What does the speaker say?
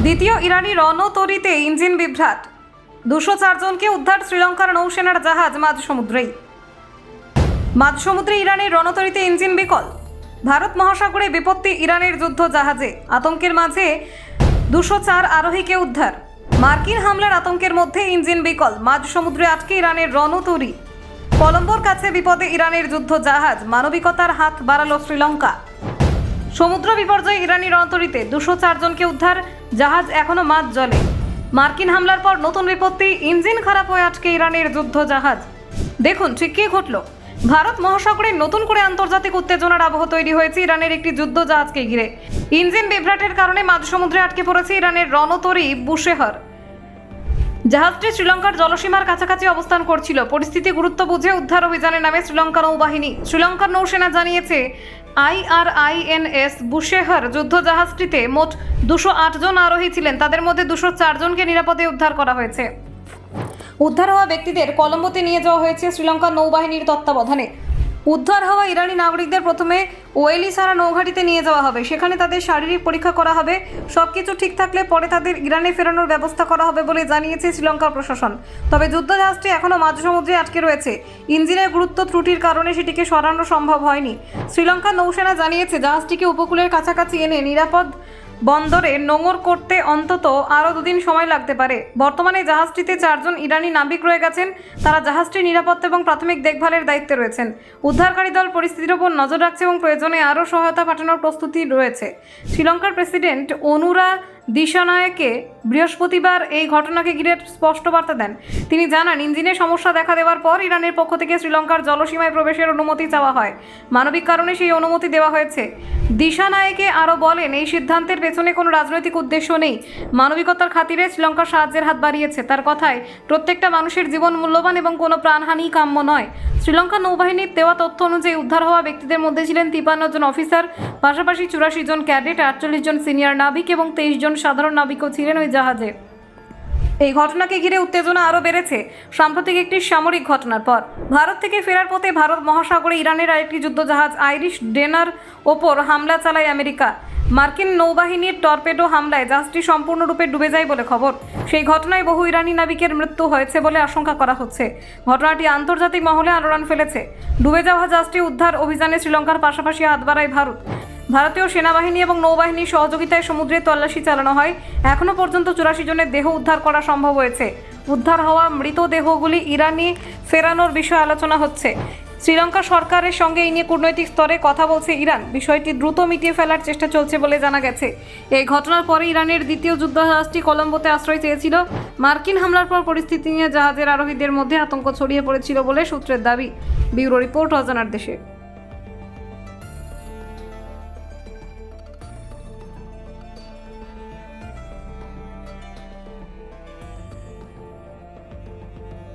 দ্বিতীয় ইরানি রণতরীতে ইঞ্জিন বিভ্রাট, 204 জনকে উদ্ধার শ্রীলঙ্কার নৌসেনার জাহাজ মাঝ সমুদ্রে ইরানের রণতরীতে ইঞ্জিন বিকল। ভারত মহাসাগরে বিপত্তি ইরানের যুদ্ধ জাহাজে, আতঙ্কের মাঝে 204 আরোহীকে উদ্ধার। মার্কিন হামলার আতঙ্কের মধ্যে ইঞ্জিন বিকল, মাঝ সমুদ্রে আটকে ইরানের রণতরী। কলম্বোর কাছে বিপদে ইরানের যুদ্ধ জাহাজ, মানবিকতার হাত বাড়ালো শ্রীলঙ্কা। সমুদ্র বিপর্যয় ইরানি রণতরীতে 204 জনকে উদ্ধার, জাহাজ এখনো মাঝ জলে। মার্কিন হামলার পর নতুন বিপত্তি, ইঞ্জিন খারাপ হয়ে আটকে ইরানের যুদ্ধ জাহাজ। দেখুন ঠিক কী ঘটল। ভারত মহাসাগরে নতুন করে আন্তর্জাতিক উত্তেজনার আবহ তৈরি হয়েছে ইরানের একটি যুদ্ধ জাহাজকে ঘিরে। ইঞ্জিন বিভ্রাটের কারণে মাঝ সমুদ্রে আটকে পড়েছে ইরানের রণতরী বুশেহর। জাহাজটি শ্রীলঙ্কার জলসীমার কাছাকাছি অবস্থান করছিল। পরিস্থিতি গুরুত্ব বুঝে উদ্ধার অভিযানে নামে শ্রীলঙ্কা নৌবাহিনী। শ্রীলঙ্কার নৌসেনা জানিয়েছে, IRINS বুশেহর যুদ্ধ জাহাজটিতে মোট 208 জন আরোহী ছিলেন। তাদের মধ্যে 204 জনকে নিরাপদে উদ্ধার করা হয়েছে। উদ্ধার হওয়া ব্যক্তিদের কলম্বোতে নিয়ে যাওয়া হয়েছে শ্রীলঙ্কার নৌবাহিনীর তত্ত্বাবধানে। উদ্ধার হওয়া ইরানি নাগরিকদের প্রথমে ওয়েলিসারা নৌঘাটিতে নিয়ে যাওয়া হবে। সেখানে তাদের শারীরিক পরীক্ষা করা হবে। সবকিছু ঠিক থাকলে পরে তাদের ইরানে ফেরানোর ব্যবস্থা করা হবে বলে জানিয়েছে শ্রীলঙ্কার প্রশাসন। তবে যুদ্ধজাহাজটি এখনও মাঝ সমুদ্রে আটকে রয়েছে। ইঞ্জিনের গুরুত্ব ত্রুটির কারণে সেটিকে সরানো সম্ভব হয়নি। শ্রীলঙ্কার নৌসেনা জানিয়েছে, জাহাজটিকে উপকূলের কাছাকাছি এনে নিরাপদ বন্দরে নোঙর করতে অন্তত আরও 2 দিন সময় লাগতে পারে। বর্তমানে জাহাজটিতে 4 জন ইরানি নাবিক রয়ে গেছেন। তারা জাহাজটির নিরাপত্তা এবং প্রাথমিক দেখভালের দায়িত্বে রয়েছেন। উদ্ধারকারী দল পরিস্থিতির ওপর নজর রাখছে এবং প্রয়োজনে আরও সহায়তা পাঠানোর প্রস্তুতি রয়েছে। শ্রীলঙ্কার প্রেসিডেন্ট অনুরা দিশানায়কে বৃহস্পতিবার এই ঘটনাকে ঘিরে স্পষ্ট বার্তা দেন। তিনি জানান, ইঞ্জিনে সমস্যা দেখা দেওয়ার পর ইরানের পক্ষ থেকে শ্রীলঙ্কার জলসীমায় প্রবেশের অনুমতি চাওয়া হয়। মানবিক কারণে সেই অনুমতি দেওয়া হয়েছে। দিশানায়কে আরও বলেন, এই সিদ্ধান্তের পেছনে কোনো রাজনৈতিক উদ্দেশ্য নেই। মানবিকতার খাতিরে শ্রীলঙ্কা সাহায্যের হাত বাড়িয়েছে। তার কথায়, প্রত্যেকটা মানুষের জীবন মূল্যবান এবং কোনো প্রাণহানি কাম্য নয়। শ্রীলঙ্কা নৌবাহিনীর দেওয়া তথ্য অনুযায়ী উদ্ধার হওয়া ব্যক্তিদের মধ্যে ছিলেন 53 জন অফিসার, পাশাপাশি 84 জন ক্যাডেট, 48 জন সিনিয়র নাবিক এবং 23 জন সাধারণ নাবিকও ছিলেন ওই জাহাজে। এই ঘটনাকে ঘিরে উত্তেজনা আরও বেড়েছে সাম্প্রতিক একটি সামরিক ঘটনার পর। ভারত থেকে ফেরার পথে ভারত মহাসাগরে ইরানের আরেকটি যুদ্ধজাহাজ আইরিশ ডেনার ওপর হামলা চালায় আমেরিকা। মার্কিন নৌবাহিনীর টর্পেডো হামলায় জাহাজটি সম্পূর্ণরূপে ডুবে যায় বলে খবর। সেই ঘটনায় বহু ইরানি নাবিকের মৃত্যু হয়েছে বলে আশঙ্কা করা হচ্ছে। ঘটনাটি আন্তর্জাতিক মহলে আলোড়ন ফেলেছে। ডুবে যাওয়া জাহাজটি উদ্ধার অভিযানে শ্রীলঙ্কার পাশাপাশি হাত বাড়ায় ভারত। ভারতীয় সেনাবাহিনী এবং নৌবাহিনীর সহযোগিতায় সমুদ্রে তল্লাশি চালানো হয়। এখনও পর্যন্ত 84 জনের দেহ উদ্ধার করা সম্ভব হয়েছে। উদ্ধার হওয়া মৃতদেহগুলি ইরানে ফেরানোর বিষয়ে আলোচনা হচ্ছে। শ্রীলঙ্কা সরকারের সঙ্গে এই নিয়ে কূটনৈতিক স্তরে কথা বলছে ইরান। বিষয়টি দ্রুত মিটিয়ে ফেলার চেষ্টা চলছে বলে জানা গেছে। এই ঘটনার পরে ইরানের দ্বিতীয় যুদ্ধজাহাজটি কলম্বোতে আশ্রয় চেয়েছিল। মার্কিন হামলার পর পরিস্থিতি নিয়ে জাহাজের আরোহীদের মধ্যে আতঙ্ক ছড়িয়ে পড়েছিল বলে সূত্রের দাবি। ব্যুরো রিপোর্ট, অজানার দেশে।